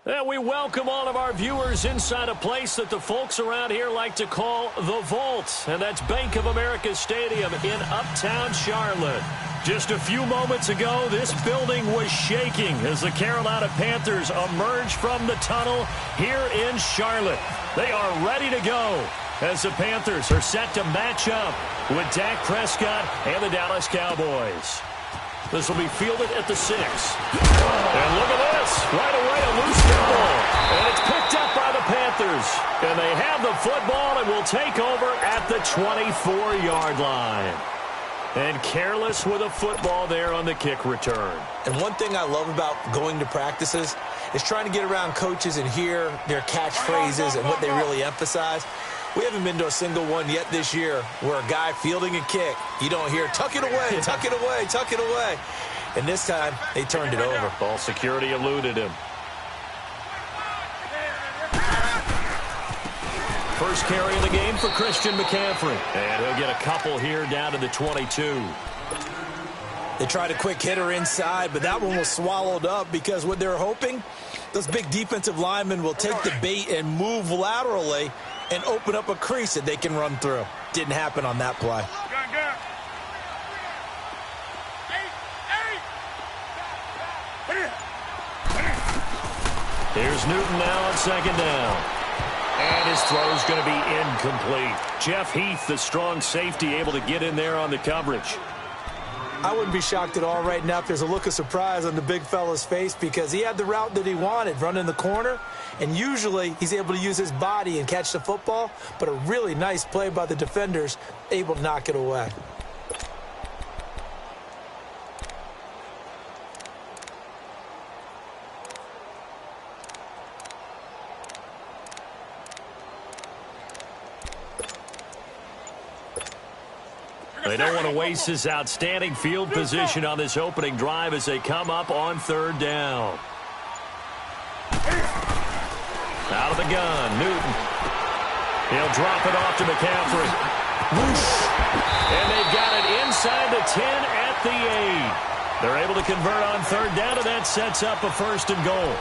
And we welcome all of our viewers inside a place that the folks around here like to call the Vault. And that's Bank of America Stadium in Uptown Charlotte. Just a few moments ago, this building was shaking as the Carolina Panthers emerged from the tunnel here in Charlotte. They are ready to go as the Panthers are set to match up with Dak Prescott and the Dallas Cowboys. This will be fielded at the 6. And look at this. Right away, a loose football. And it's picked up by the Panthers. And they have the football and will take over at the 24-yard line. And careless with a football there on the kick return. And one thing I love about going to practices is trying to get around coaches and hear their catchphrases and what they really emphasize. We haven't been to a single one yet this year where a guy fielding a kick, you don't hear, tuck it away, tuck it away, tuck it away. And this time, they turned it over. Ball security eluded him. First carry of the game for Christian McCaffrey. And he'll get a couple here down to the 22. They tried a quick hitter inside, but that one was swallowed up because what they're hoping, those big defensive linemen will take the bait and move laterally and open up a crease that they can run through. Didn't happen on that play. Here's Newton now on second down. And his throw is going to be incomplete. Jeff Heath, the strong safety, able to get in there on the coverage. I wouldn't be shocked at all right now if there's a look of surprise on the big fella's face because he had the route that he wanted, running the corner, and usually he's able to use his body and catch the football, but a really nice play by the defenders, able to knock it away. They don't want to waste this outstanding field position on this opening drive as they come up on third down. Out of the gun, Newton. He'll drop it off to McCaffrey. Whoosh. And they've got it inside the 10 at the 8. They're able to convert on third down, and that sets up a first and goal.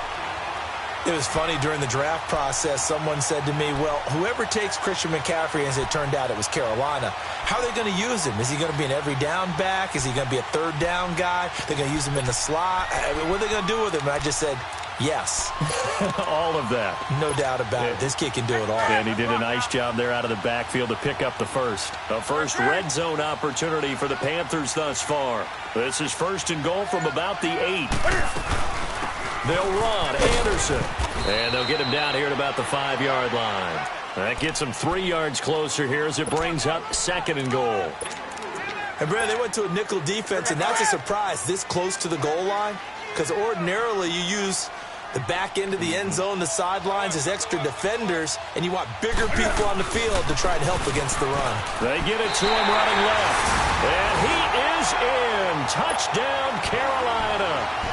It was funny during the draft process. Someone said to me, well, whoever takes Christian McCaffrey, as it turned out it was Carolina, how are they going to use him? Is he going to be an every down back? Is he going to be a third down guy? They're going to use him in the slot? I mean, what are they going to do with him? And I just said, yes. All of that. No doubt about it. This kid can do it all. And he did a nice job there out of the backfield to pick up the first. A first red zone opportunity for the Panthers thus far. This is first and goal from about the 8. They'll run Anderson. And they'll get him down here at about the 5-yard line. That gets him 3 yards closer here as it brings up second and goal. And, Brad, they went to a nickel defense, and that's a surprise this close to the goal line because ordinarily you use the back end of the end zone, the sidelines as extra defenders, and you want bigger people on the field to try and help against the run. They get it to him running left. And he is in. Touchdown, Carolina.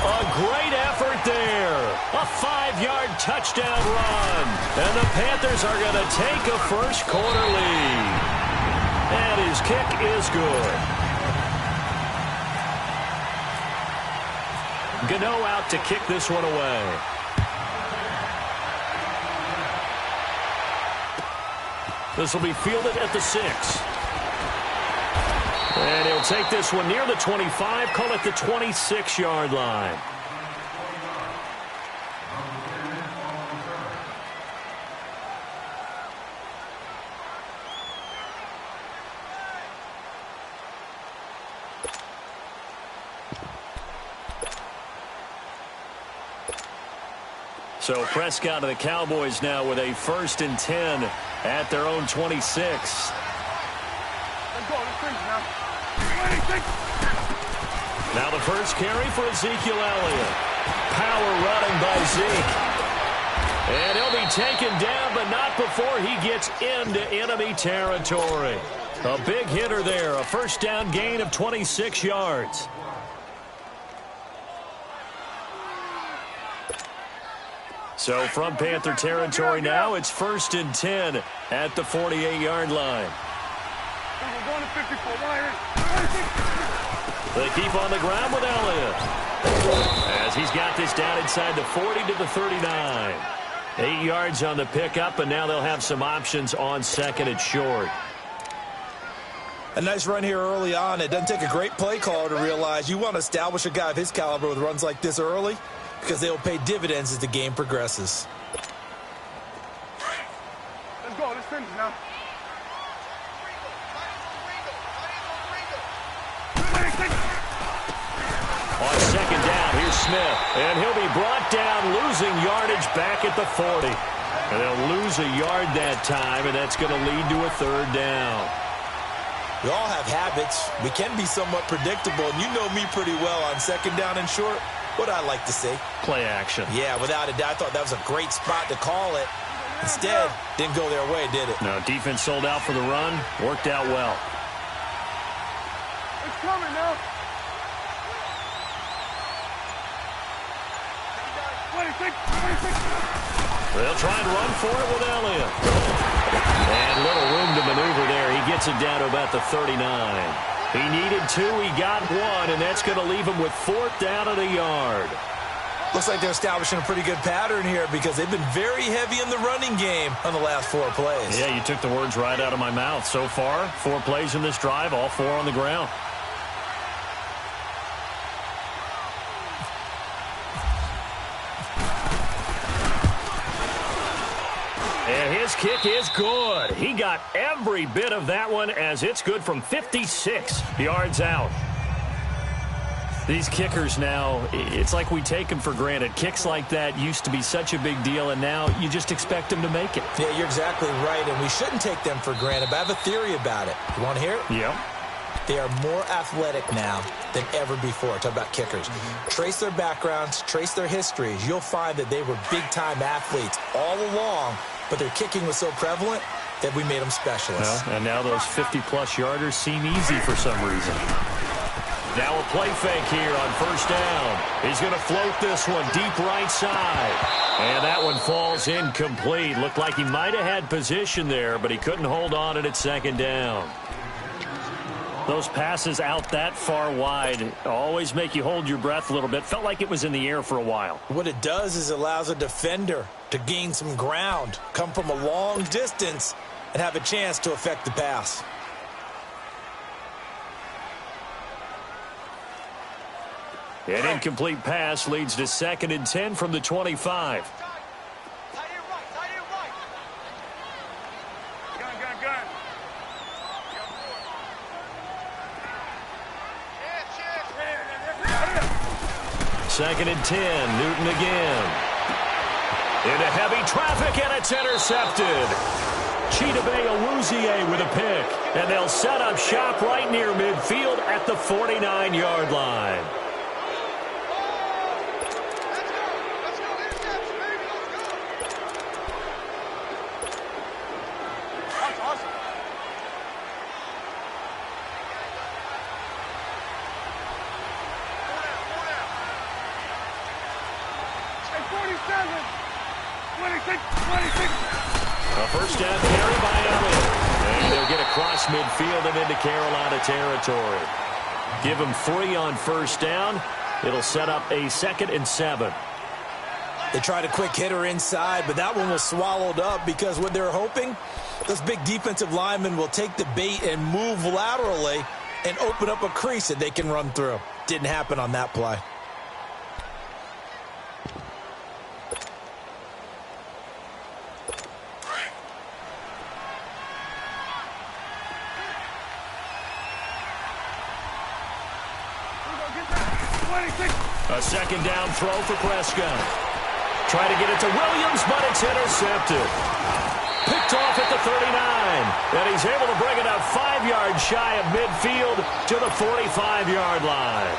A great effort there. A 5-yard touchdown run. And the Panthers are going to take a first quarter lead. And his kick is good. Gano out to kick this one away. This will be fielded at the 6. And he'll take this one near the 25, call it the 26-yard line. So Prescott of the Cowboys now with a 1st and 10 at their own 26. Now the first carry for Ezekiel Elliott. Power running by Zeke. And he'll be taken down, but not before he gets into enemy territory. A big hitter there, a first down gain of 26 yards. So from Panther territory now, it's 1st and 10 at the 48-yard line. They keep on the ground with Elliott. As as he's got this down inside the 40 to the 39. 8 yards on the pickup, and now they'll have some options on second and short. A nice run here early on. It doesn't take a great play caller to realize you want to establish a guy of his caliber with runs like this early because they will pay dividends as the game progresses. Let's go. Let's finish now. On second down, here's Smith. And he'll be brought down, losing yardage back at the 40. And they'll lose a yard that time, and that's going to lead to a third down. We all have habits. We can be somewhat predictable, and you know me pretty well on second down and short. What I like to see. Play action. Yeah, without a doubt. I thought that was a great spot to call it. Instead, didn't go their way, did it? No, defense sold out for the run. Worked out well. It's coming now. 26. They'll try and run for it with Elliott. And little room to maneuver there. He gets it down to about the 39. He needed 2. He got 1, and that's going to leave him with 4th down at a yard. Looks like they're establishing a pretty good pattern here because they've been very heavy in the running game on the last 4 plays. Yeah, you took the words right out of my mouth. So far, 4 plays in this drive, all 4 on the ground. And his kick is good. He got every bit of that one as it's good from 56 yards out. These kickers now, it's like we take them for granted. Kicks like that used to be such a big deal, and now you just expect them to make it. Yeah, you're exactly right, and we shouldn't take them for granted, but I have a theory about it. You want to hear it? Yeah. They are more athletic now than ever before. Talk about kickers. Trace their backgrounds, trace their histories. You'll find that they were big-time athletes all along, but their kicking was so prevalent that we made them specialists. Well, and now those 50-plus yarders seem easy for some reason. Now a play fake here on first down. He's going to float this one deep right side. And that one falls incomplete. Looked like he might have had position there, but he couldn't hold on it at second down. Those passes out that far wide always make you hold your breath a little bit. Felt like it was in the air for a while. What it does is it allows a defender to gain some ground, come from a long distance, and have a chance to affect the pass. An incomplete pass leads to 2nd and 10 from the 25. Gun. 2nd and 10. Newton again. Into heavy traffic, and it's intercepted. Chidobe Awuzie with a pick. And they'll set up shop right near midfield at the 49-yard line. A first down carry by Elliott. And they'll get across midfield and into Carolina territory. Give them 3 on first down. It'll set up a 2nd and 7. They tried a quick hitter inside, but that one was swallowed up because what they're hoping, those big defensive linemen will take the bait and move laterally and open up a crease that they can run through. Didn't happen on that play. A second down throw for Prescott. Trying to get it to Williams, but it's intercepted. Picked off at the 39. And he's able to bring it up 5 yards shy of midfield to the 45-yard line.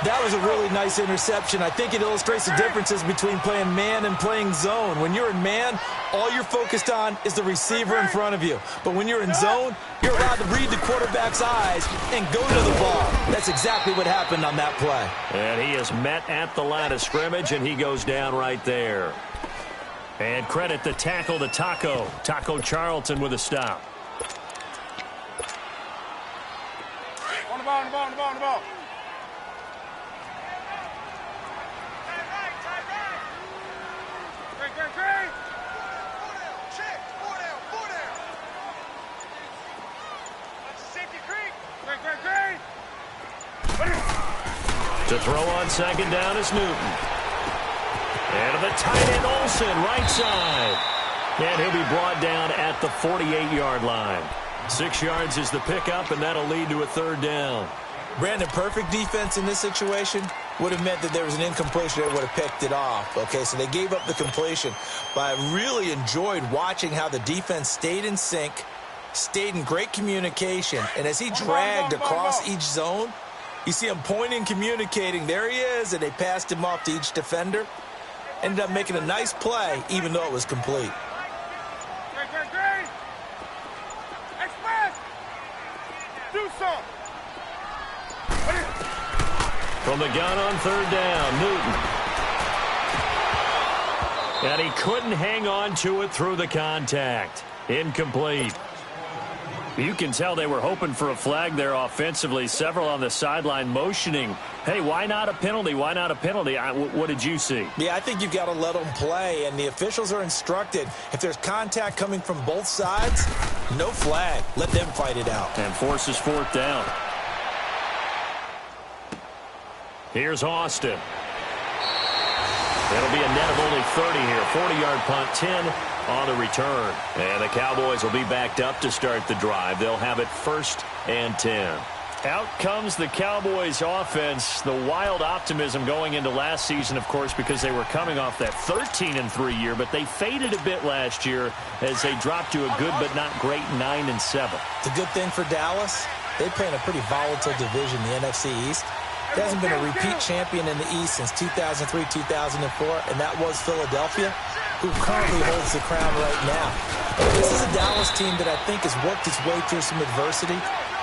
That was a really nice interception. I think it illustrates the differences between playing man and playing zone. When you're in man, all you're focused on is the receiver in front of you. But when you're in zone, you're allowed to read the quarterback's eyes and go to the ball. That's exactly what happened on that play. And he is met at the line of scrimmage, and he goes down right there. And credit the tackle to Taco Charlton with a stop. On the ball. To throw on second down is Newton. And the tight end Olsen, right side. And he'll be brought down at the 48-yard line. 6 yards is the pickup, and that'll lead to a third down. Brandon, perfect defense in this situation would have meant that there was an incompletion that would have picked it off. Okay, so they gave up the completion. But I really enjoyed watching how the defense stayed in sync, stayed in great communication. And as he dragged across each zone, you see him pointing, communicating. There he is, and they passed him off to each defender. Ended up making a nice play, even though it was complete. Do some. From the gun on third down, Newton. And he couldn't hang on to it through the contact. Incomplete. You can tell they were hoping for a flag there offensively. Several on the sideline motioning, hey, why not a penalty? Why not a penalty? What did you see? Yeah, I think you've got to let them play, and the officials are instructed. If there's contact coming from both sides, no flag. Let them fight it out. And forces fourth down. Here's Austin. It'll be a net of only 30 here. 40-yard punt, 10 on the return. And the Cowboys will be backed up to start the drive. They'll have it 1st and 10. Out comes the Cowboys offense. The wild optimism going into last season, of course, because they were coming off that 13-3 year, but they faded a bit last year as they dropped to a good but not great 9-7. The good thing for Dallas, they play in a pretty volatile division, the NFC East. There hasn't been a repeat champion in the East since 2003, 2004, and that was Philadelphia, who currently holds the crown right now. This is a Dallas team that I think has worked its way through some adversity.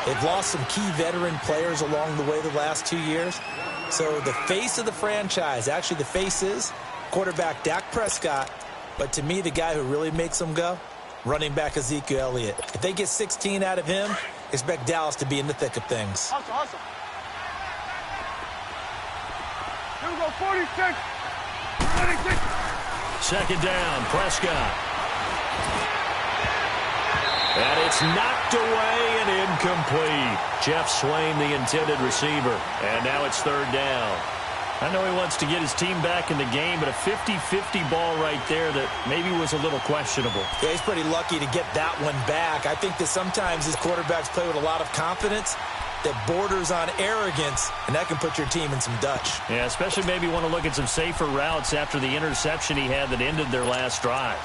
They've lost some key veteran players along the way the last 2 years. So the face of the franchise, actually the face is quarterback Dak Prescott, but to me the guy who really makes them go, running back Ezekiel Elliott. If they get 16 out of him, expect Dallas to be in the thick of things. Hustle. Here we go, 46. 46. Second down, Prescott. And it's knocked away and incomplete. Jeff Swain, the intended receiver. And now it's third down. I know he wants to get his team back in the game, but a 50-50 ball right there that maybe was a little questionable. Yeah, he's pretty lucky to get that one back. I think that sometimes his quarterbacks play with a lot of confidence that borders on arrogance, and that can put your team in some Dutch. Yeah, especially maybe want to look at some safer routes after the interception he had that ended their last drive.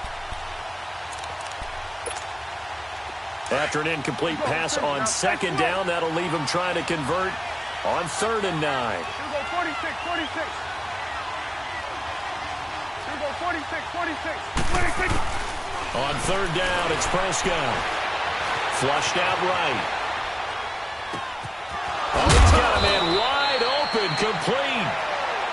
After an incomplete pass on second down, that'll leave him trying to convert on 3rd and 9. Here we go, 46. Here we go, 46. On 3rd down, it's Prescott. Flushed out right. Oh, he's got a man wide open, complete.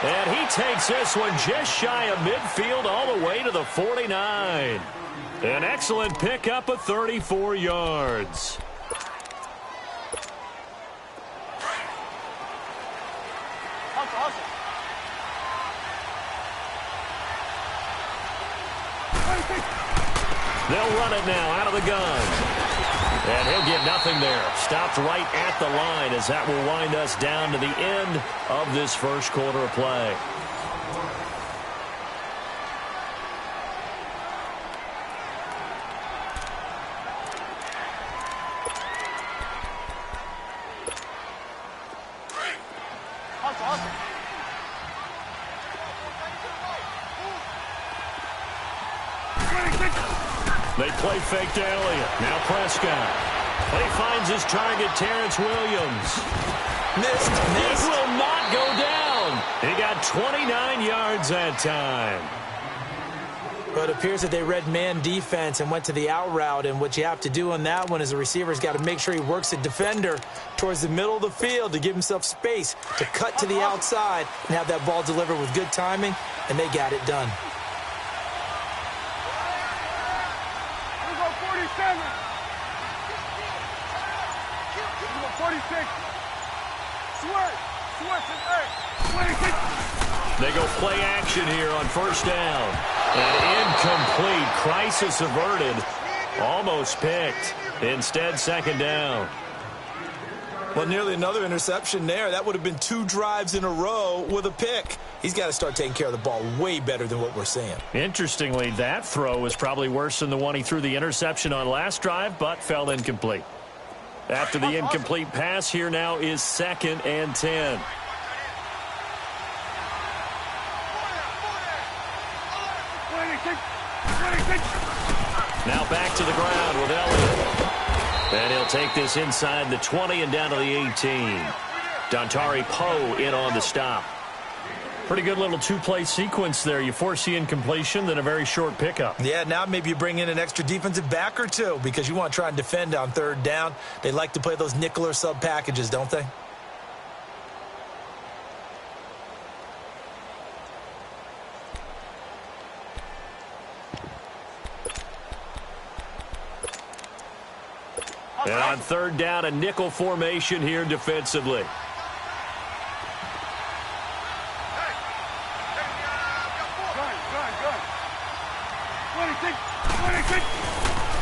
And he takes this one just shy of midfield all the way to the 49. An excellent pickup of 34 yards. They'll run it now out of the gun. And he'll get nothing there. Stopped right at the line as that will wind us down to the end of this first quarter of play. They play fake to Elliott. Now Prescott. And he finds his target, Terrence Williams. Missed. He will not go down. He got 29 yards that time. But it appears that they read man defense and went to the out route. And what you have to do on that one is the receiver's got to make sure he works the defender towards the middle of the field to give himself space to cut to the outside and have that ball delivered with good timing. And they got it done. 46. Switch. 26. They go play action here on first down. And incomplete. Crisis averted. Almost picked. Instead, second down. Well, nearly another interception there. That would have been 2 drives in a row with a pick. He's got to start taking care of the ball way better than what we're seeing. Interestingly, that throw was probably worse than the one he threw the interception on last drive, but fell incomplete. After the incomplete pass, here now is 2nd and 10. Now back to the ground with Elliott. And he'll take this inside the 20 and down to the 18. Dontari Poe in on the stop. Pretty good little 2-play sequence there. You force the incompletion, then a very short pickup. Yeah, now maybe you bring in an extra defensive back or 2 because you want to try and defend on 3rd down. They like to play those nickel or sub packages, don't they? And on 3rd down, a nickel formation here defensively.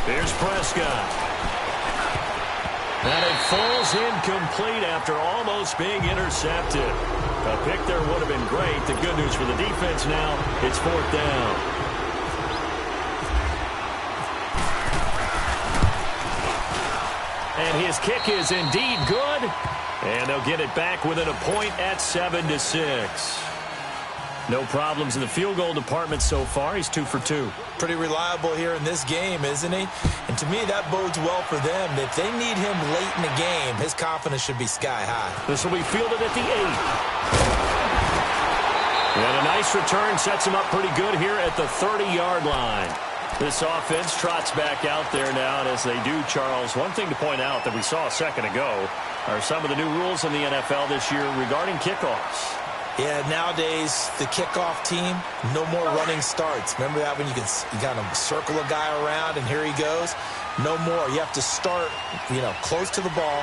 Here's Prescott. And it falls incomplete after almost being intercepted. A pick there would have been great. The good news for the defense now, it's 4th down. And his kick is indeed good. And they'll get it back within a point at 7-6. No problems in the field goal department so far. He's 2 for 2. Pretty reliable here in this game, isn't he? And to me, that bodes well for them. If they need him late in the game, his confidence should be sky high. This will be fielded at the 8. And a nice return sets him up pretty good here at the 30-yard line. This offense trots back out there now, and as they do, Charles, one thing to point out that we saw a second ago are some of the new rules in the NFL this year regarding kickoffs. Yeah, nowadays, the kickoff team, no more running starts. Remember that when you kind of circle a guy around and here he goes? No more. You have to start, close to the ball.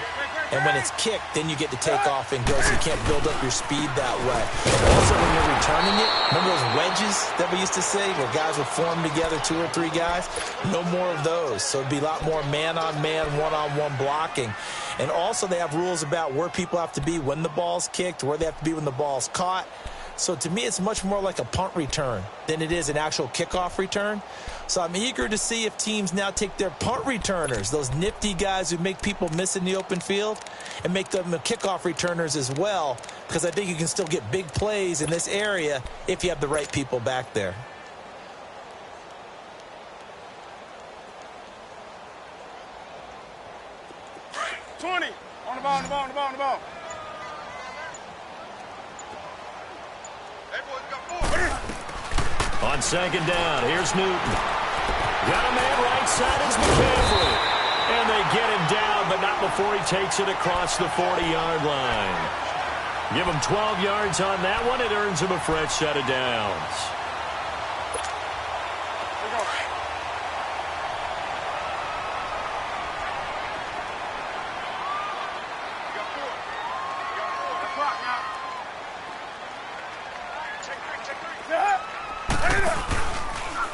And when it's kicked, then you get to take off and go, so you can't build up your speed that way. Also, when you're returning it, remember those wedges that we used to say where guys would form together, 2 or 3 guys? No more of those. So it'd be a lot more man-on-man, one-on-one blocking. And also they have rules about where people have to be when the ball's kicked, where they have to be when the ball's caught. So to me, it's much more like a punt return than it is an actual kickoff return. So I'm eager to see if teams now take their punt returners, those nifty guys who make people miss in the open field, and make them the kickoff returners as well, because I think you can still get big plays in this area if you have the right people back there. On the ball, on the ball, on the ball, on the ball. On 2nd down, here's Newton. Got a man right side, it's McCaffrey. And they get him down, but not before he takes it across the 40-yard line. Give him 12 yards on that one. It earns him a fresh set of downs.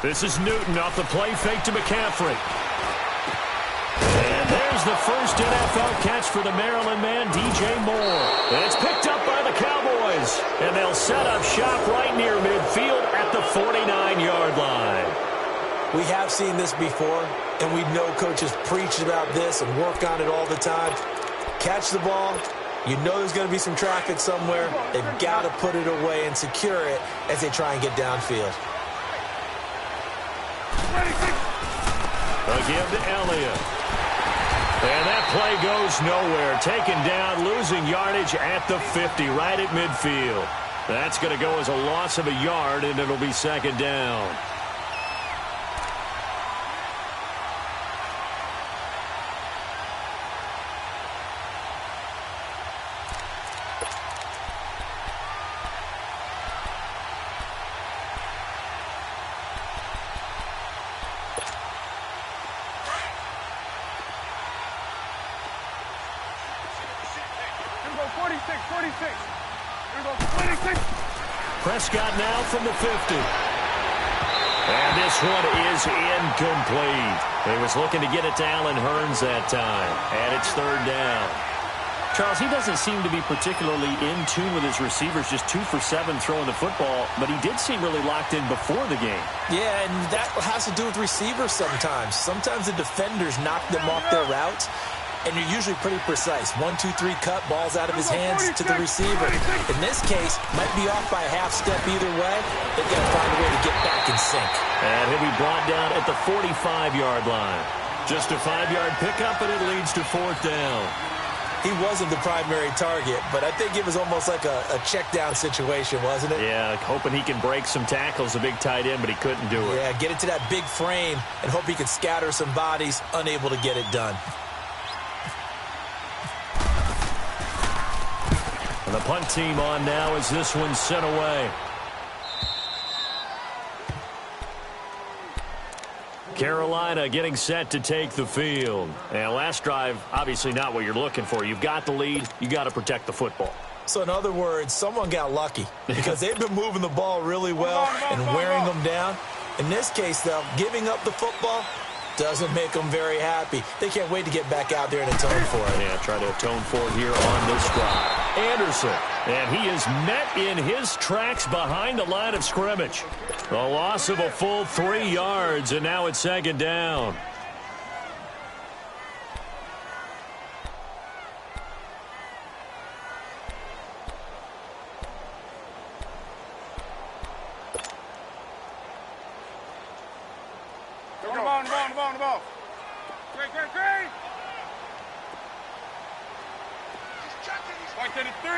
This is Newton off the play fake to McCaffrey. And there's the first NFL catch for the Maryland man, DJ Moore. And it's picked up by the Cowboys. And they'll set up shop right near midfield at the 49-yard line. We have seen this before, and we know coaches preach about this and work on it all the time. Catch the ball. You know there's going to be some traffic somewhere. They've got to put it away and secure it as they try and get downfield. A give to Elliott. And that play goes nowhere. Taken down, losing yardage at the 50, right at midfield. That's going to go as a loss of a yard, and it'll be 2nd down. Prescott now from the 50. And this one is incomplete. He was looking to get it to Allen Hurns that time. And it's third down. Charles, he doesn't seem to be particularly in tune with his receivers, just 2 for 7 throwing the football, but he did seem really locked in before the game. Yeah, and that has to do with receivers sometimes. Sometimes the defenders knock them off their routes, and you're usually pretty precise. 1, 2, 3 cut, balls out of his hands to the receiver. In this case, might be off by a half step either way. They've got to find a way to get back in sync. And he'll be brought down at the 45-yard line. Just a 5-yard pickup, and it leads to fourth down. He wasn't the primary target, but I think it was almost like a check down situation, wasn't it? Yeah, hoping he can break some tackles, a big tight end, but he couldn't do it. Yeah, get it to that big frame and hope he can scatter some bodies, unable to get it done. And the punt team on now as this one's sent away. Carolina getting set to take the field. And last drive, obviously not what you're looking for. You've got the lead. You got to protect the football. So in other words, someone got lucky because they've been moving the ball really well and wearing them down. In this case, though, giving up the football doesn't make them very happy. They can't wait to get back out there and atone for it. Yeah, try to atone for it here on this drive. Anderson, and he is met in his tracks behind the line of scrimmage. A loss of a full 3 yards, and now it's second down. On the ball. Great. Point to the 3.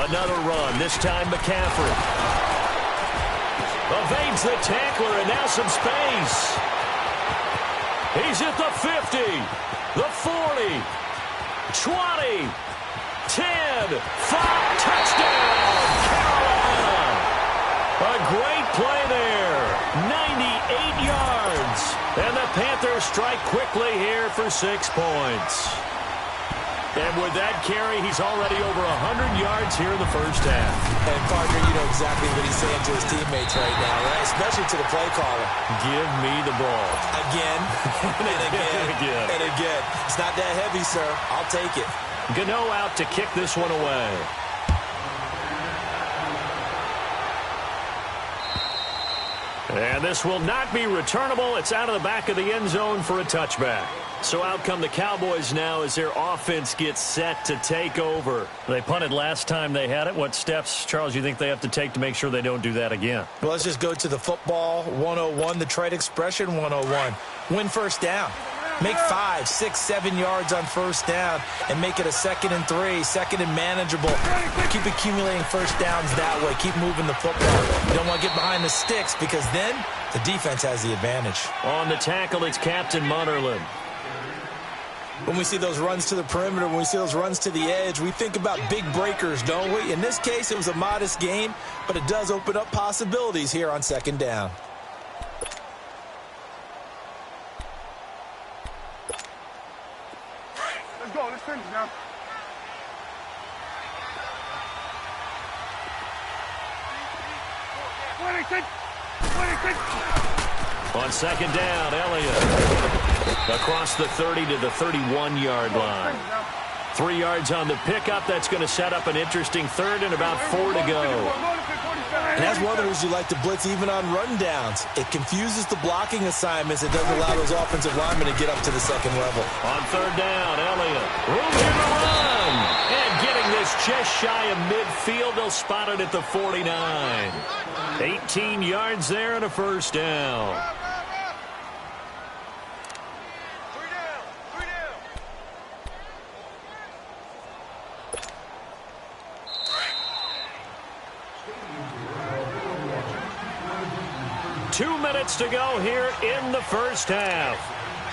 Another run, this time McCaffrey. Evades the tackler, and now some space. He's at the 50, the 40, 20, 10, 5, touchdown, Carolina. A great play there, 98 yards. And the Panthers strike quickly here for 6 points. And with that carry, he's already over 100 yards here in the first half. And, partner, you know exactly what he's saying to his teammates right now, right? Especially to the play caller. Give me the ball. Again, and again, and again. It's not that heavy, sir. I'll take it. Gano out to kick this one away. And this will not be returnable. It's out of the back of the end zone for a touchback. So out come the Cowboys now as their offense gets set to take over. They punted last time they had it. What steps, Charles, you think they have to take to make sure they don't do that again? Well, let's just go to the football 101, the trade expression 101. Win first down. Make 5, 6, 7 yards on first down and make it a 2nd and 3, 2nd and manageable. Keep accumulating first downs that way. Keep moving the football. You don't want to get behind the sticks because then the defense has the advantage. On the tackle, it's Captain Munnerlyn. When we see those runs to the perimeter, when we see those runs to the edge, we think about big breakers, don't we? In this case, it was a modest gain, but it does open up possibilities here on 2nd down. Let's go. Let's finish now. On 2nd down, Elliott across the 30 to the 31-yard line. 3 yards on the pickup. That's going to set up an interesting 3rd and about 4 to go. And as one of those who like to blitz even on rundowns, it confuses the blocking assignments. It doesn't allow those offensive linemen to get up to the 2nd level. On 3rd down, Elliott. Room here to run. And getting this just shy of midfield. They'll spot it at the 49. 18 yards there and a first down. 2 minutes to go here in the first half.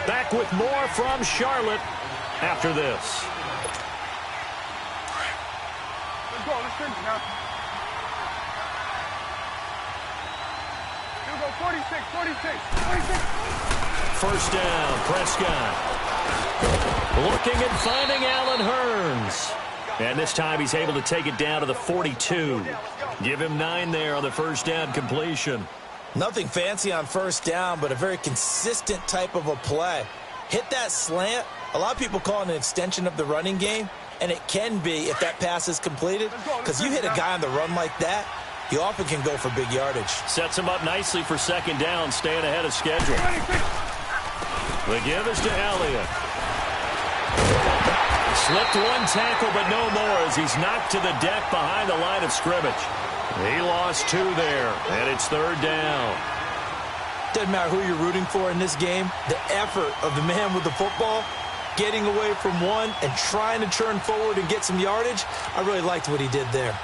Back with more from Charlotte after this. Let's go. Let's finish now. Here we go. 46. First down, Prescott. Looking and finding Allen Hurns. And this time he's able to take it down to the 42. Give him 9 there on the first down completion. Nothing fancy on first down, but a very consistent type of a play. Hit that slant. A lot of people call it an extension of the running game, and it can be if that pass is completed, because you hit a guy on the run like that, you often can go for big yardage. Sets him up nicely for second down, staying ahead of schedule. The give is to Elliott. Slipped one tackle, but no more as he's knocked to the deck behind the line of scrimmage. He lost 2 there, and it's third down. Doesn't matter who you're rooting for in this game. The effort of the man with the football, getting away from one and trying to turn forward and get some yardage, I really liked what he did there.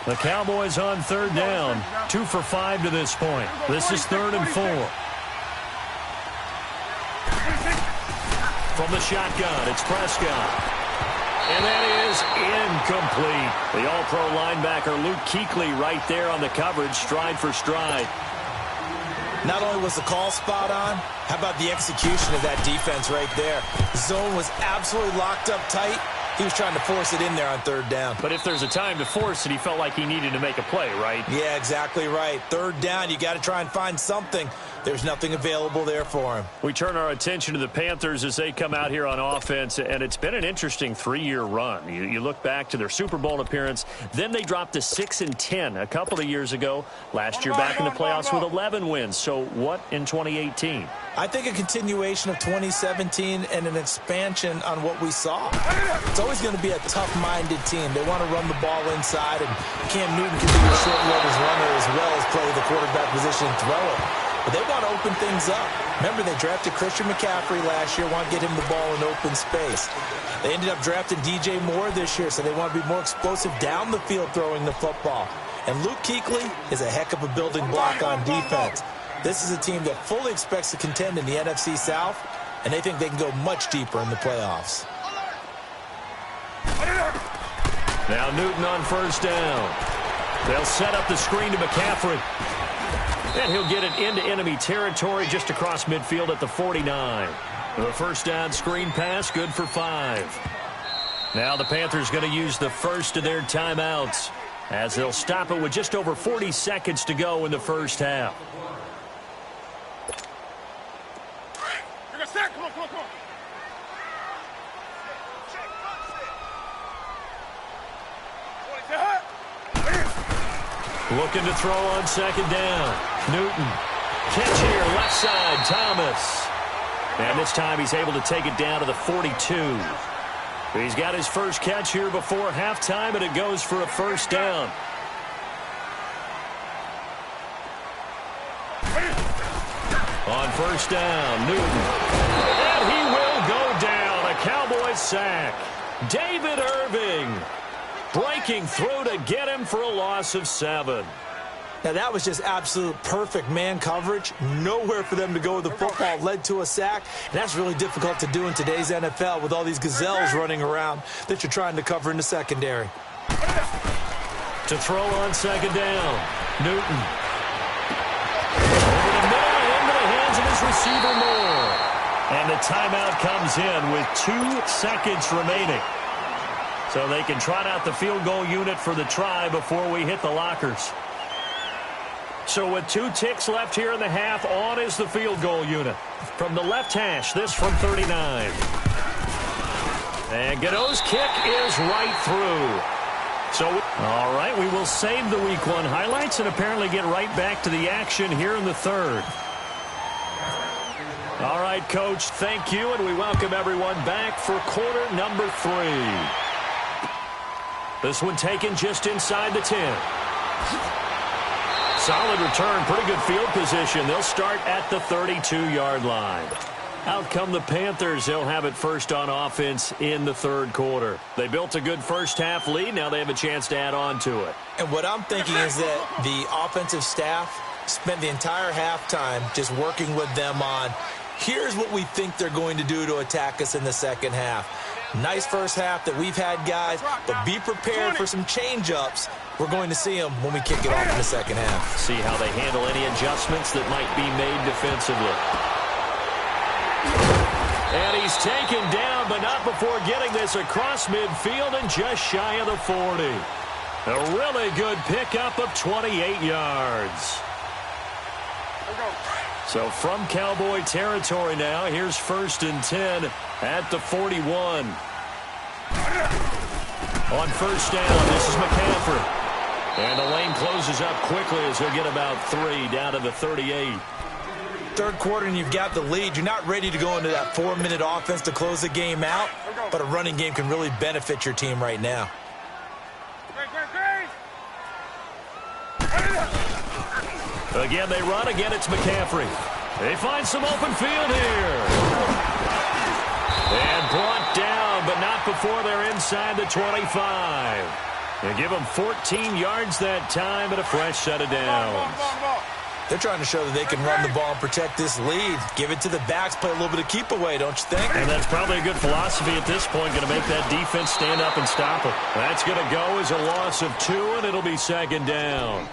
The Cowboys on third down, 2 for 5 to this point. This is 3rd and 4. From the shotgun, it's Prescott. And that is incomplete. The all-pro linebacker Luke Kuechly right there on the coverage, stride for stride. Not only was the call spot on, how about the execution of that defense right there? The zone was absolutely locked up tight. He was trying to force it in there on third down. But if there's a time to force it, he felt like he needed to make a play, right? Yeah, exactly right. Third down, you got to try and find something. There's nothing available there for him. We turn our attention to the Panthers as they come out here on offense, and it's been an interesting 3-year run. You look back to their Super Bowl appearance, then they dropped to 6-10 a couple of years ago. Last year back in the playoffs with 11 wins. So what in 2018? I think a continuation of 2017 and an expansion on what we saw. It's always going to be a tough-minded team. They want to run the ball inside, and Cam Newton can be a short yardage runner as well as play the quarterback position and throw it. But they want to open things up. Remember, they drafted Christian McCaffrey last year, want to get him the ball in open space. They ended up drafting DJ Moore this year, so they want to be more explosive down the field throwing the football. And Luke Kuechly is a heck of a building block on defense. This is a team that fully expects to contend in the NFC South, and they think they can go much deeper in the playoffs. Now Newton on first down. They'll set up the screen to McCaffrey. And he'll get it into enemy territory just across midfield at the 49. The first down screen pass, good for 5. Now the Panthers going to use the first of their timeouts as they'll stop it with just over 40 seconds to go in the first half. Come on. Looking to throw on second down. Newton. Catch here, left side, Thomas. And this time he's able to take it down to the 42. He's got his first catch here before halftime, and it goes for a first down. On first down, Newton. And he will go down. A Cowboys sack. David Irving breaking through to get him for a loss of 7. Now, that was just absolute perfect man coverage. Nowhere for them to go with the football. Led to a sack. And that's really difficult to do in today's NFL with all these gazelles running around that you're trying to cover in the secondary. To throw on second down, Newton. Over the middle and into the hands of his receiver Moore. And the timeout comes in with 2 seconds remaining. So they can trot out the field goal unit for the try before we hit the lockers. So with 2 ticks left here in the half, on is the field goal unit. From the left hash, this from 39. And Godot's kick is right through. So, all right, we will save the Week 1 highlights and apparently get right back to the action here in the third. All right, Coach, thank you, and we welcome everyone back for quarter number 3. This one taken just inside the 10. Solid return, pretty good field position. They'll start at the 32-yard line. Out come the Panthers. They'll have it first on offense in the third quarter. They built a good first-half lead. Now they have a chance to add on to it. And what I'm thinking is that the offensive staff spent the entire halftime just working with them on, here's what we think they're going to do to attack us in the second half. Nice first half that we've had, guys, but be prepared for some change-ups We're going to see them when we kick it off in the second half. See how they handle any adjustments that might be made defensively. And he's taken down, but not before getting this across midfield and just shy of the 40. A really good pickup of 28 yards. So from Cowboy territory now, here's 1st and 10 at the 41. On 1st down, this is McCaffrey. And the lane closes up quickly as he'll get about 3 down to the 38. Third quarter and you've got the lead. You're not ready to go into that 4-minute offense to close the game out, but a running game can really benefit your team right now. Again, they run. Again, it's McCaffrey. They find some open field here. And brought down, but not before they're inside the 25. They give them 14 yards that time and a fresh set of downs. They're trying to show that they can run the ball and protect this lead. Give it to the backs, play a little bit of keep away, don't you think? And that's probably a good philosophy at this point, going to make that defense stand up and stop it. That's going to go as a loss of 2, and it'll be 2nd down.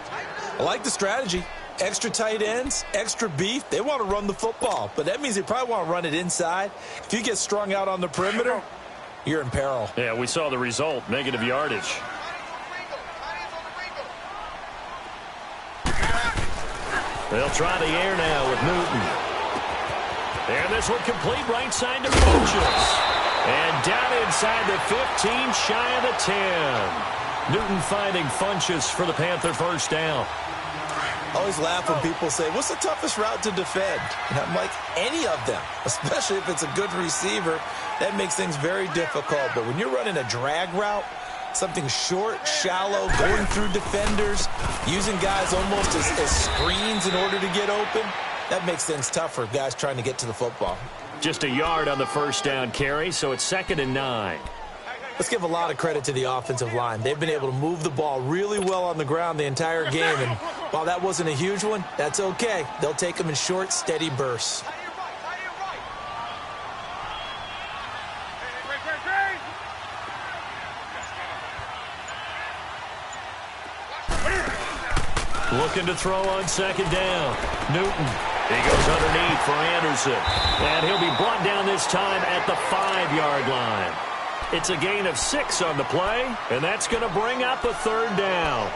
I like the strategy. Extra tight ends, extra beef. They want to run the football, but that means they probably want to run it inside. If you get strung out on the perimeter, you're in peril. Yeah, we saw the result, negative yardage. They'll try the air now with Newton. And this one complete right side to Funchess. And down inside the 15, shy of the 10. Newton finding Funchess for the Panther 1st down. I always laugh when people say, what's the toughest route to defend? And I'm like, any of them, especially if it's a good receiver. That makes things very difficult. But when you're running a drag route, something short, shallow, going through defenders, using guys almost as screens in order to get open, that makes things tough for guys trying to get to the football. Just a yard on the 1st down carry, so it's 2nd and 9. Let's give a lot of credit to the offensive line. They've been able to move the ball really well on the ground the entire game, and while that wasn't a huge one, that's okay. They'll take them in short, steady bursts. Looking to throw on 2nd down. Newton. He goes underneath for Anderson. And he'll be brought down this time at the 5-yard line. It's a gain of 6 on the play, and that's going to bring up a 3rd down.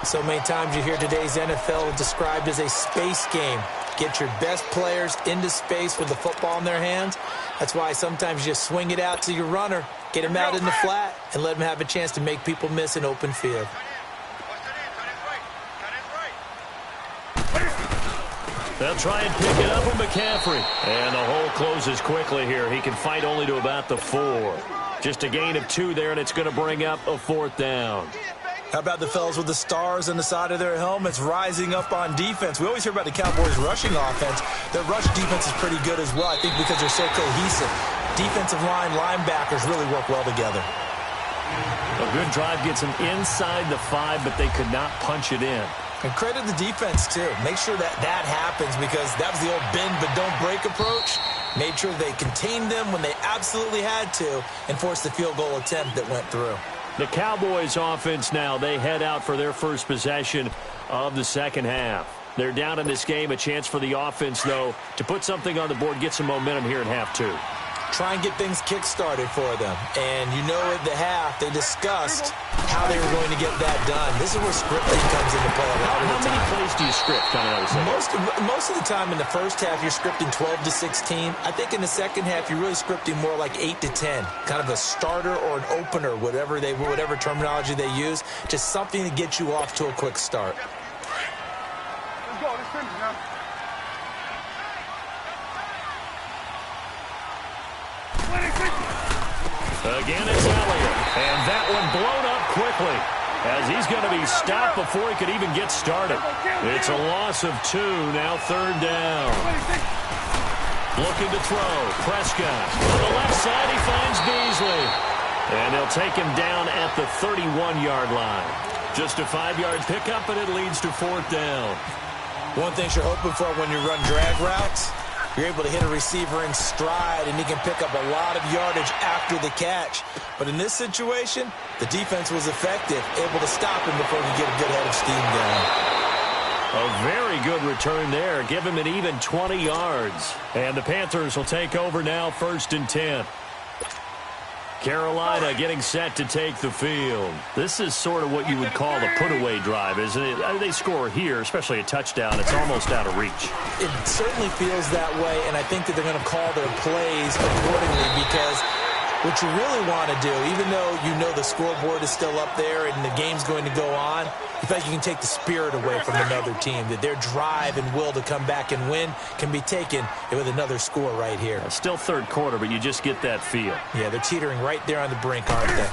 So many times you hear today's NFL described as a space game. Get your best players into space with the football in their hands. That's why sometimes you just swing it out to your runner, get him out in the flat, and let him have a chance to make people miss an open field. They'll try and pick it up with McCaffrey. And the hole closes quickly here. He can fight only to about the 4. Just a gain of 2 there, and it's going to bring up a 4th down. How about the fellas with the stars on the side of their helmets rising up on defense? We always hear about the Cowboys' rushing offense. Their rush defense is pretty good as well, I think, because they're so cohesive. Defensive line, linebackers really work well together. A good drive gets them inside the 5, but they could not punch it in. And credit the defense, too. Make sure that happens, because that was the old bend but don't break approach. Made sure they contained them when they absolutely had to and forced the field goal attempt that went through. The Cowboys offense now, they head out for their first possession of the second half. They're down in this game. A chance for the offense, though, to put something on the board, get some momentum here in half 2. Try and get things kick-started for them. And you know at the half, they discussed how they were going to get that done. This is where scripting comes into play a lot of the time. How many plays do you script coming out of the second? Most of the time in the first half, you're scripting 12 to 16. I think in the second half, you're really scripting more like 8 to 10. Kind of a starter or an opener, whatever terminology they use. Just something to get you off to a quick start. Let's go. Let's finish now. Again, it's Elliott. And that one blown up quickly as he's going to be stopped before he could even get started. It's a loss of 2, now 3rd down. Looking to throw. Prescott. On the left side, he finds Beasley. And they'll take him down at the 31-yard line. Just a 5-yard pickup, and it leads to 4th down. One thing you're hoping for when you run drag routes, You're able to hit a receiver in stride, and he can pick up a lot of yardage after the catch. But in this situation, the defense was effective, able to stop him before he could get a good head of steam going. A very good return there. Give him an even 20 yards. And the Panthers will take over now, 1st and 10. Carolina getting set to take the field. This is sort of what you would call a put-away drive, isn't it? I mean, they score here, especially a touchdown. It's almost out of reach. It certainly feels that way, and I think that they're going to call their plays accordingly because what you really want to do, even though you know the scoreboard is still up there and the game's going to go on, you feel like you can take the spirit away from another team, that their drive and will to come back and win can be taken with another score right here. Still 3rd quarter, but you just get that feel. Yeah, they're teetering right there on the brink, aren't they?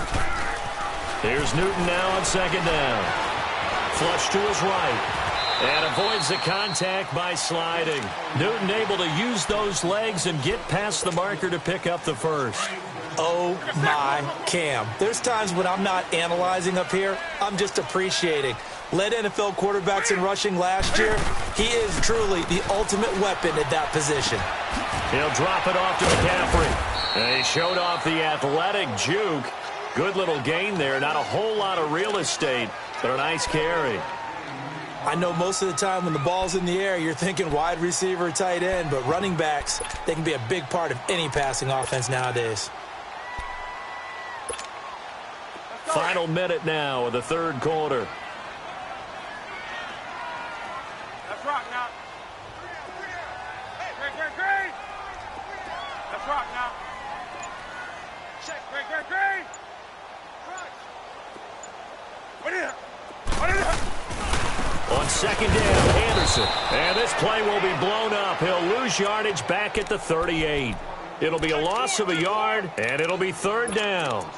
Here's Newton now on 2nd down. Flush to his right. And avoids the contact by sliding. Newton able to use those legs and get past the marker to pick up the first. Oh, my Cam. There's times when I'm not analyzing up here. I'm just appreciating. Led NFL quarterbacks in rushing last year. He is truly the ultimate weapon at that position. He'll drop it off to McCaffrey. And he showed off the athletic juke. Good little gain there. Not a whole lot of real estate, but a nice carry. I know most of the time when the ball's in the air, you're thinking wide receiver, tight end, but running backs, they can be a big part of any passing offense nowadays. Final minute now of the 3rd quarter. Let's rock now. Great. Let's rock now. Great. What is it? On 2nd down, Anderson. And this play will be blown up. He'll lose yardage back at the 38. It'll be a loss of a yard, and it'll be 3rd down.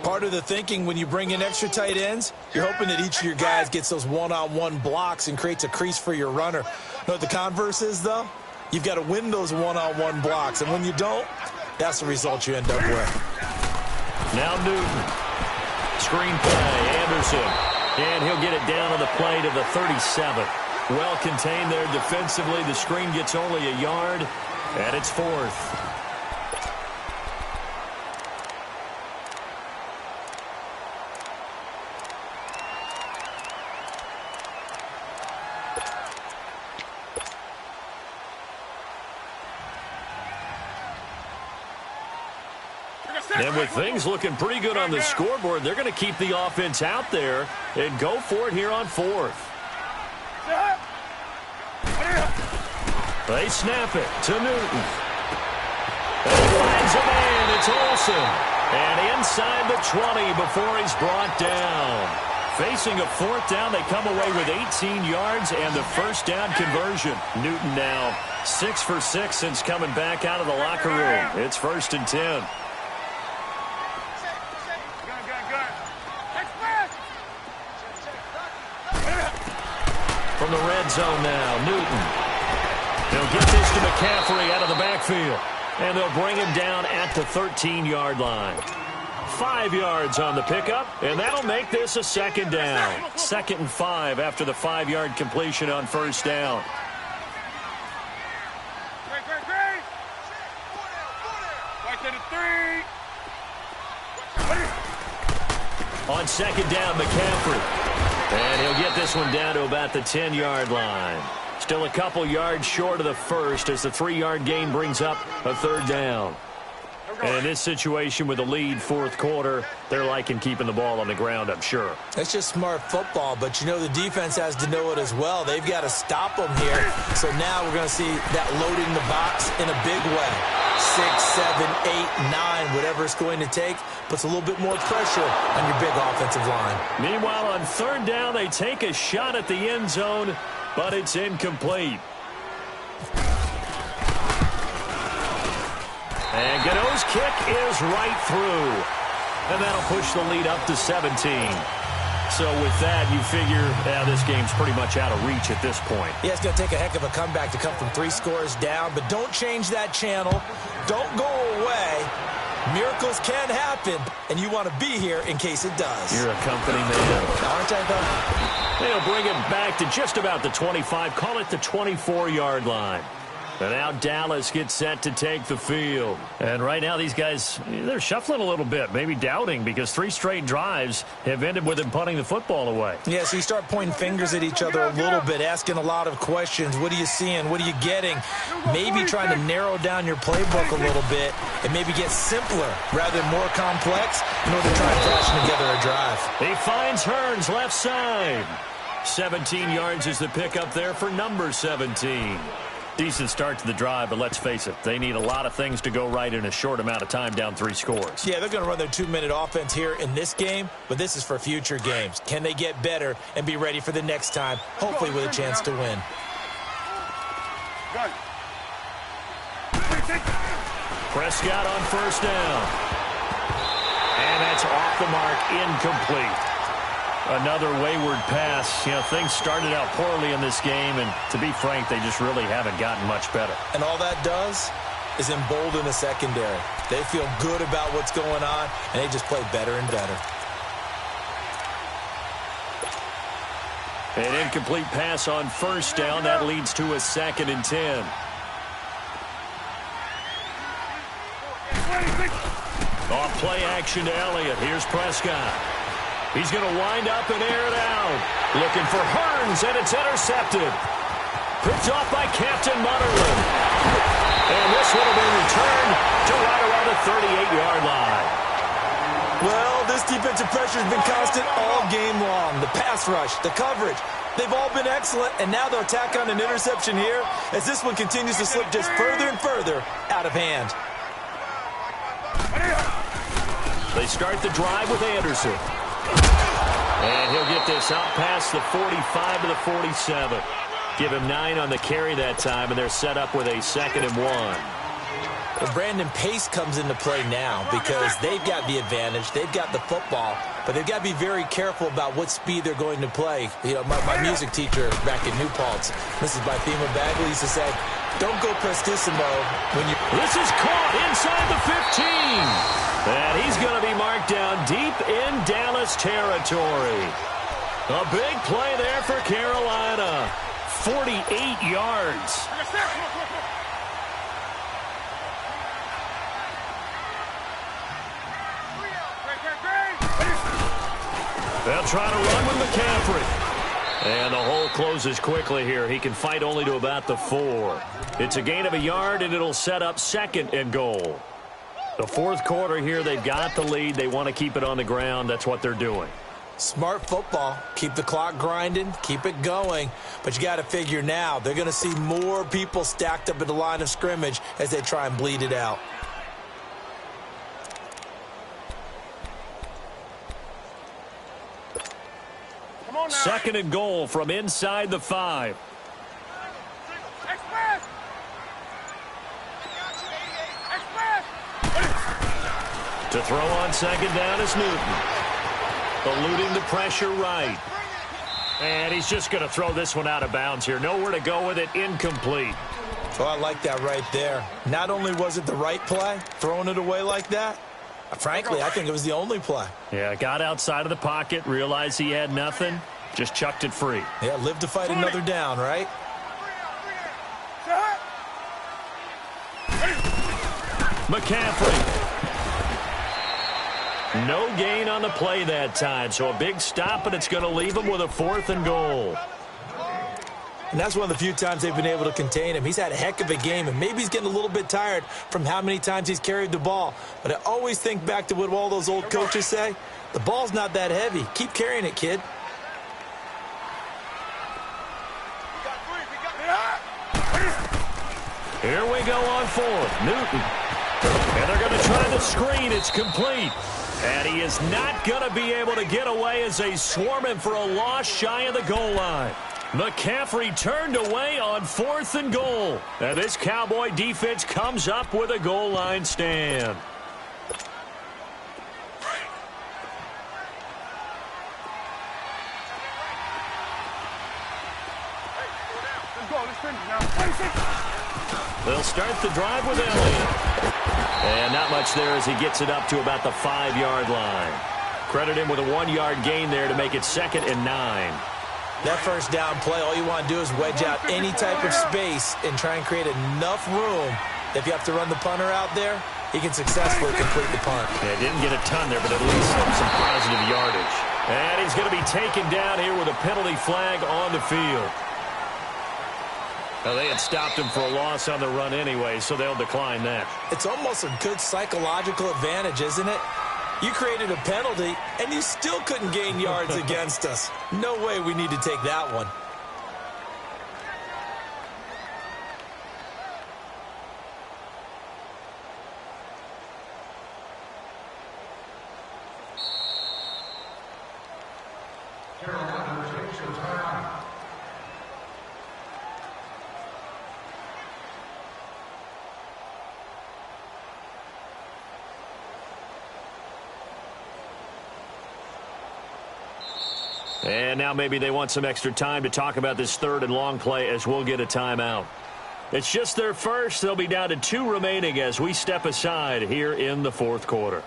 Part of the thinking when you bring in extra tight ends, you're hoping that each of your guys gets those one-on-one blocks and creates a crease for your runner. Know what the converse is, though? You've got to win those one-on-one blocks, and when you don't, that's the result you end up with. Now Newton. Screen play, Anderson. And he'll get it down on the play to the 37. Well contained there defensively. The screen gets only a yard, and it's 4th. And with things looking pretty good on the scoreboard, they're going to keep the offense out there and go for it here on 4th. They snap it to Newton. And he finds a man. It's Olsen. And inside the 20 before he's brought down. Facing a 4th down, they come away with 18 yards and the 1st down conversion. Newton now 6 for 6 since coming back out of the locker room. It's 1st and 10. From the red zone now, Newton. They'll get this to McCaffrey out of the backfield. And they'll bring him down at the 13-yard line. 5 yards on the pickup, and that'll make this a 2nd down. 2nd and 5 after the 5-yard completion on 1st down. On 2nd down, McCaffrey. And he'll get this one down to about the 10-yard line. Still a couple yards short of the first as the 3-yard gain brings up a 3rd down. And in this situation with the lead 4th quarter, they're liking keeping the ball on the ground, I'm sure. That's just smart football, but you know the defense has to know it as well. They've got to stop them here. So now we're going to see that loading the box in a big way. 6, 7, 8, 9, whatever it's going to take, puts a little bit more pressure on your big offensive line. Meanwhile, on 3rd down, they take a shot at the end zone, but it's incomplete. And Godot's kick is right through. And that'll push the lead up to 17. So with that, you figure this game's pretty much out of reach at this point. Yeah, it's going to take a heck of a comeback to come from 3 scores down, but don't change that channel. Don't go away. Miracles can happen, and you want to be here in case it does. You're a company man. Aren't I, though? They'll bring it back to just about the 25. Call it the 24-yard line. And now Dallas gets set to take the field. And right now these guys, they're shuffling a little bit, maybe doubting, because 3 straight drives have ended with them punting the football away. Yeah, so you start pointing fingers at each other a little bit, asking a lot of questions. What are you seeing? What are you getting? Maybe trying to narrow down your playbook a little bit and maybe get simpler rather than more complex in order to try and fashion together a drive. He finds Hearns left side. 17 yards is the pickup there for number 17. Decent start to the drive, but let's face it, they need a lot of things to go right in a short amount of time, down 3 scores. Yeah, they're going to run their 2-minute offense here in this game, but this is for future games. Can they get better and be ready for the next time, hopefully with a chance to win? Prescott on first down. And that's off the mark, incomplete. Another wayward pass. You know, things started out poorly in this game, and to be frank, they just really haven't gotten much better. And all that does is embolden the secondary. They feel good about what's going on, and they just play better and better. An incomplete pass on first down. That leads to a 2nd and 10. Off play action to Elliott. Here's Prescott. He's going to wind up and air it out. Looking for Hearns, and it's intercepted. Picked off by Captain Mutterland. And this one will be returned to right around the 38-yard line. Well, this defensive pressure has been constant all game long. The pass rush, the coverage, they've all been excellent, and now they'll tack on an interception here as this one continues to slip just further and further out of hand. They start the drive with Anderson. And he'll get this out past the 45 to the 47. Give him 9 on the carry that time, and they're set up with a 2nd and 1. Well, Brandon, pace comes into play now because they've got the advantage. They've got the football, but they've got to be very careful about what speed they're going to play. You know, my music teacher back in New Paltz, Mrs. Bythema Bagley, used to say, don't go prestissimo when you... This is caught inside the 15. And he's going to be marked down deep in Dallas territory. A big play there for Carolina. 48 yards. They'll try to run with McCaffrey. And the hole closes quickly here. He can fight only to about the 4. It's a gain of a yard, and it'll set up 2nd and goal. The 4th quarter here, they've got the lead. They want to keep it on the ground. That's what they're doing. Smart football. Keep the clock grinding. Keep it going. But you got to figure now, they're going to see more people stacked up at the line of scrimmage as they try and bleed it out. Come on now. 2nd and goal from inside the 5. Express. To throw on 2nd down is Newton. Eluding the pressure right. And he's just going to throw this one out of bounds here. Nowhere to go with it. Incomplete. Oh, I like that right there. Not only was it the right play, throwing it away like that, frankly, I think it was the only play. Yeah, got outside of the pocket, realized he had nothing, just chucked it free. Yeah, live to fight another down, right? McCaffrey. No gain on the play that time, so a big stop, and it's going to leave him with a 4th and goal. And that's one of the few times they've been able to contain him. He's had a heck of a game, and maybe he's getting a little bit tired from how many times he's carried the ball. But I always think back to what all those old coaches say. The ball's not that heavy. Keep carrying it, kid. Here we go on 4th. Newton. And they're going to try the screen. It's complete. And he is not going to be able to get away as they swarm him for a loss shy of the goal line. McCaffrey turned away on 4th and goal. And this Cowboy defense comes up with a goal line stand. They'll start the drive with Elliott. And not much there as he gets it up to about the 5-yard line. Credit him with a 1-yard gain there to make it 2nd and 9. That first down play, all you want to do is wedge out any type of space and try and create enough room. If you have to run the punter out there, he can successfully complete the punt. Yeah, didn't get a ton there, but at least some positive yardage. And he's going to be taken down here with a penalty flag on the field. Well, they had stopped him for a loss on the run anyway, so they'll decline that. It's almost a good psychological advantage, isn't it? You created a penalty, and you still couldn't gain yards against us. No way we need to take that one. And now maybe they want some extra time to talk about this third and long play as we'll get a timeout. It's just their first. They'll be down to 2 remaining as we step aside here in the fourth quarter.